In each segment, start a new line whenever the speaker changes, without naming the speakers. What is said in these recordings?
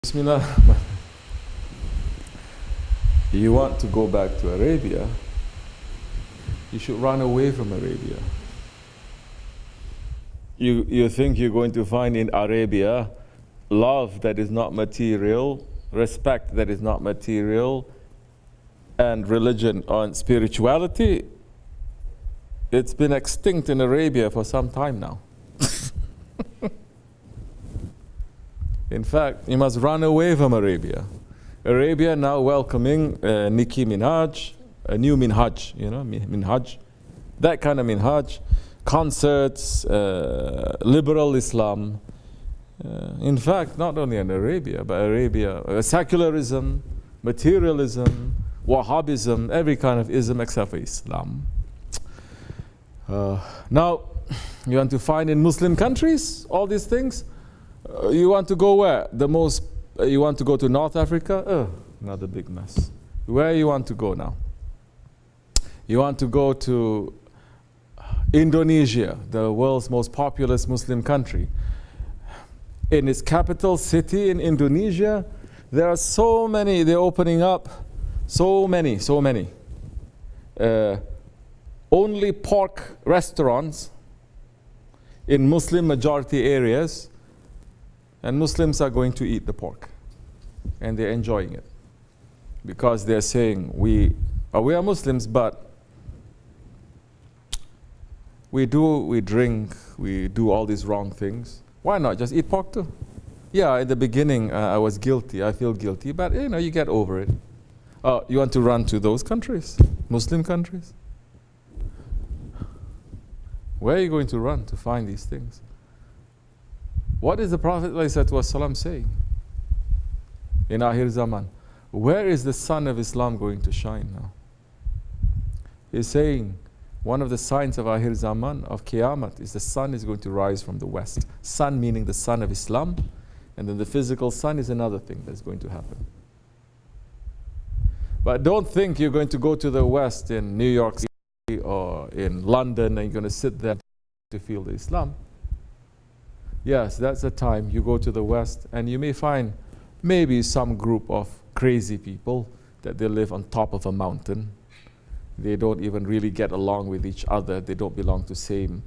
Bismillah. You want to go back to Arabia, you should run away from Arabia. You think you're going to find in Arabia love that is not material, respect that is not material, and religion and spirituality. It's been extinct in Arabia for some time now. In fact, you must run away from Arabia. Arabia now welcoming Nicki Minaj, a new Minhaj, Minhaj, that kind of Minhaj, concerts, liberal Islam. In fact, not only in Arabia, but Arabia, secularism, materialism, Wahhabism, every kind of ism except for Islam. Now, you want to find in Muslim countries all these things? You want to go where? You want to go to North Africa? Another big mess. Where you want to go now? You want to go to Indonesia, the world's most populous Muslim country. In its capital city in Indonesia, there are so many, they're opening up so many. Only pork restaurants in Muslim majority areas. And Muslims are going to eat the pork. And they're enjoying it. Because they're saying, we are Muslims, but we drink, we do all these wrong things. Why not just eat pork too? Yeah, in the beginning I was guilty, I feel guilty, but you get over it. You want to run to those countries, Muslim countries? Where are you going to run to find these things? What is the Prophet ﷺ saying in Akhir Zaman? Where is the sun of Islam going to shine now? He's saying one of the signs of Akhir Zaman, of Qiyamah, is the sun is going to rise from the west. Sun meaning the sun of Islam, and then the physical sun is another thing that's going to happen. But don't think you're going to go to the west in New York City or in London and you're going to sit there to feel the Islam. Yes, that's the time you go to the West and you may find maybe some group of crazy people that they live on top of a mountain. They don't even really get along with each other. They don't belong to same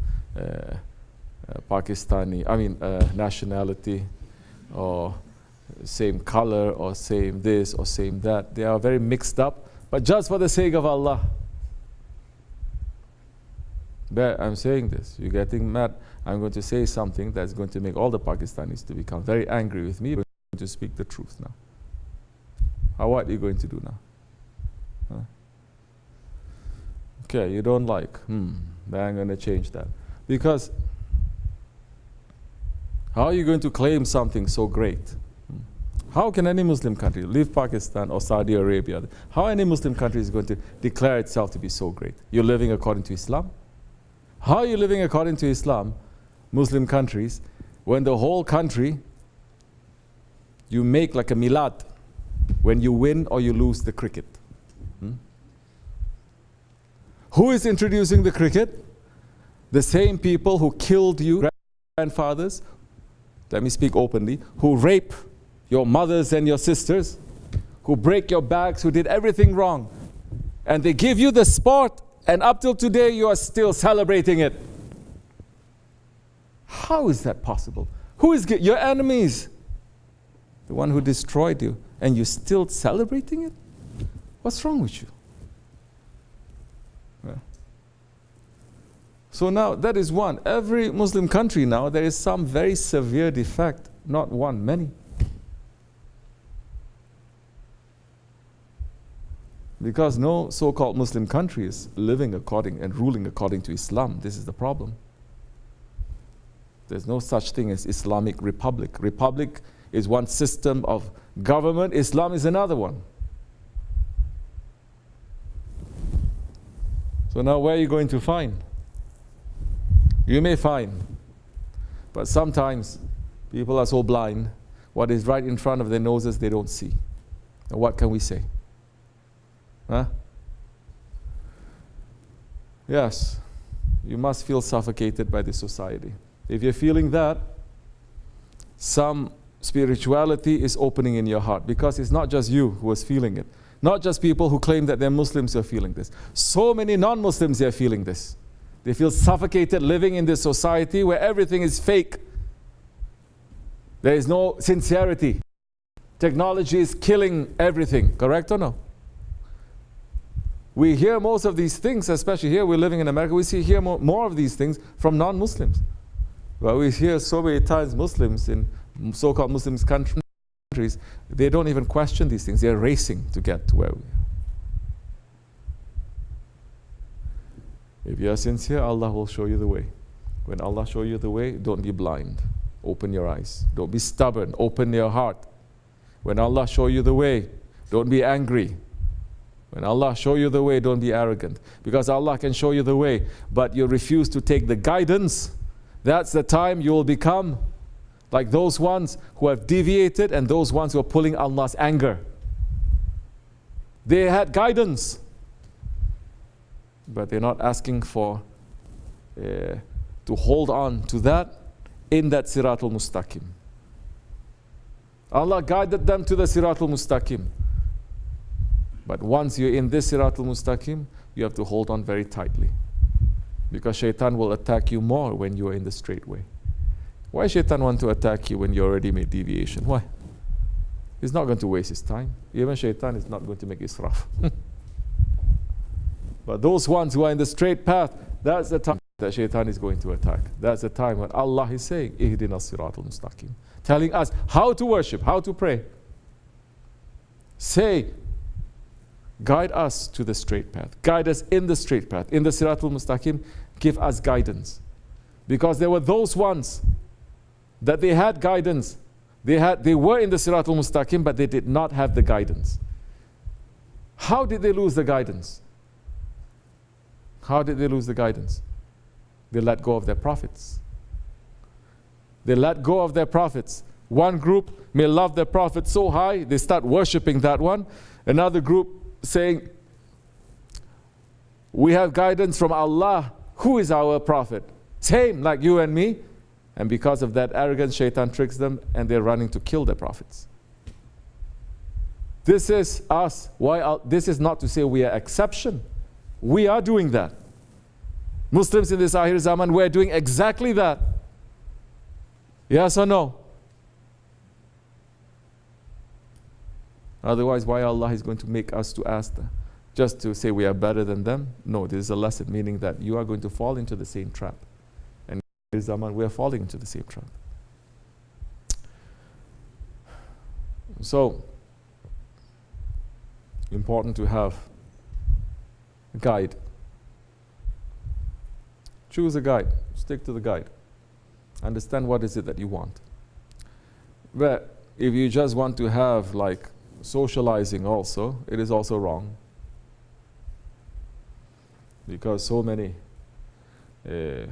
nationality or same color or same this or same that. They are very mixed up, but just for the sake of Allah. But I'm saying this, you're getting mad. I'm going to say something that's going to make all the Pakistanis to become very angry with me. I'm going to speak the truth now. What are you going to do now? Huh? Okay, you don't like. Then I'm going to change that. Because how are you going to claim something so great? How can any Muslim country, leave Pakistan or Saudi Arabia, how any Muslim country is going to declare itself to be so great? You're living according to Islam? How are you living according to Islam, Muslim countries, when the whole country, you make like a milad when you win or you lose the cricket? Who is introducing the cricket? The same people who killed you, grandfathers, let me speak openly, who rape your mothers and your sisters, who break your backs, who did everything wrong. And they give you the sport, and up till today you are still celebrating it. How is that possible? Who is your enemies? The one who destroyed you, and you're still celebrating it? What's wrong with you? Yeah. So now that is one. Every Muslim country now, there is some very severe defect, not one, many. Because no so-called Muslim country is living according and ruling according to Islam. This is the problem. There's no such thing as Islamic Republic. Republic is one system of government. Islam is another one. So now where are you going to find? You may find. But sometimes people are so blind. What is right in front of their noses they don't see. And what can we say? Huh? Yes, you must feel suffocated by this society. If you're feeling that, some spirituality is opening in your heart, because it's not just you who is feeling it. Not just people who claim that they're Muslims are feeling this. So many non-Muslims are feeling this. They feel suffocated living in this society where everything is fake. There is no sincerity. Technology is killing everything, correct or no? We hear most of these things, especially here, we're living in America, we hear more of these things from non-Muslims. But we hear so many times Muslims in so-called Muslim countries, they don't even question these things. They're racing to get to where we are. If you are sincere, Allah will show you the way. When Allah shows you the way, don't be blind. Open your eyes. Don't be stubborn. Open your heart. When Allah shows you the way, don't be angry. When Allah shows you the way, don't be arrogant. Because Allah can show you the way, but you refuse to take the guidance, that's the time you will become like those ones who have deviated and those ones who are pulling Allah's anger. They had guidance, but they're not asking for to hold on to that in that Siratul Mustaqim. Allah guided them to the Siratul Mustaqim. But once you're in this Siratul Mustaqim, you have to hold on very tightly. Because shaitan will attack you more when you are in the straight way. Why shaitan want to attack you when you already made deviation? Why? He's not going to waste his time. Even shaitan is not going to make israf. But those ones who are in the straight path, that's the time that shaitan is going to attack. That's the time when Allah is saying, Ihdina Siratul Mustaqim, telling us how to worship, how to pray. Say, guide us to the straight path. Guide us in the straight path. In the Siratul Mustaqim, give us guidance. Because there were those ones that they had guidance. They were in the Siratul Mustaqim, but they did not have the guidance. How did they lose the guidance? How did they lose the guidance? They let go of their prophets. They let go of their prophets. One group may love their prophet so high, they start worshipping that one. Another group saying, we have guidance from Allah. Who is our prophet? Same like you and me. And because of that arrogance, shaitan tricks them and they're running to kill their prophets. This is us. This is not to say we are exception. We are doing that. Muslims in this Akhir Zaman, we're doing exactly that. Yes or no? Otherwise, why Allah is going to make us to ask them? Just to say we are better than them? No, this is a lesson, meaning that you are going to fall into the same trap. And in Zaman, we are falling into the same trap. So, important to have a guide. Choose a guide. Stick to the guide. Understand what is it that you want. But if you just want to have like socializing also, it is also wrong. Because so many, they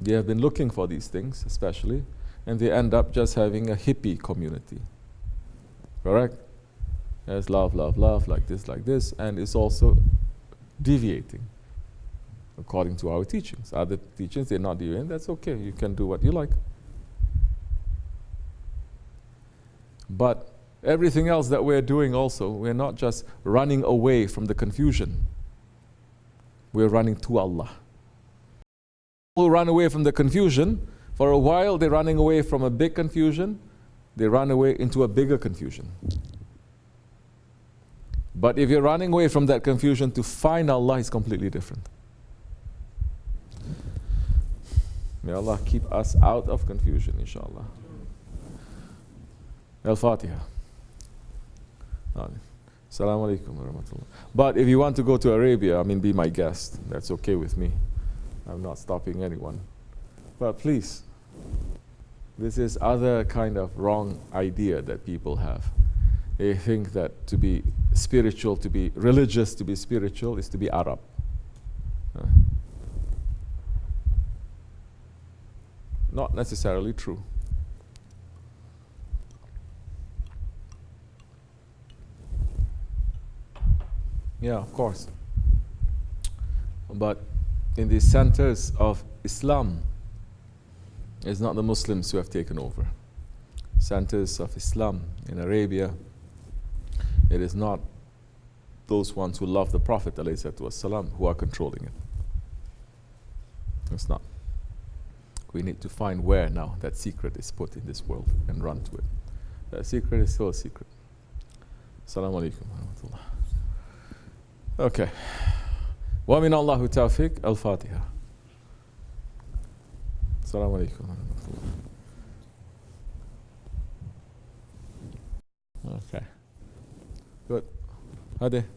have been looking for these things especially, and they end up just having a hippie community. Correct? There's love, love, love, like this, and it's also deviating according to our teachings. Other teachings, they're not deviating. That's okay. You can do what you like. But everything else that we're doing also, we're not just running away from the confusion. We're running to Allah. People run away from the confusion. For a while, they're running away from a big confusion. They run away into a bigger confusion. But if you're running away from that confusion to find Allah, it's completely different. May Allah keep us out of confusion, inshallah. Al-Fatiha. Assalamu alaikum wa rahmatullah. But if you want to go to Arabia, be my guest. That's okay with me. I'm not stopping anyone. But please, this is other kind of wrong idea that people have. They think that to be spiritual, to be religious, to be spiritual is to be Arab. Not necessarily true. Yeah, of course. But in the centers of Islam, It's not the Muslims who have taken over. Centers of Islam in Arabia, it is not those ones who love the Prophet ﷺ who are controlling it. It's not. We need to find where now that secret is put in this world and run to it. That secret is still a secret. Assalamu alaikum wa rahmatullah. Okay. Wa min Allahu tawfiq al-Fatiha. Assalamu alaikum wa rahmatullah. Okay. Good. Hadi.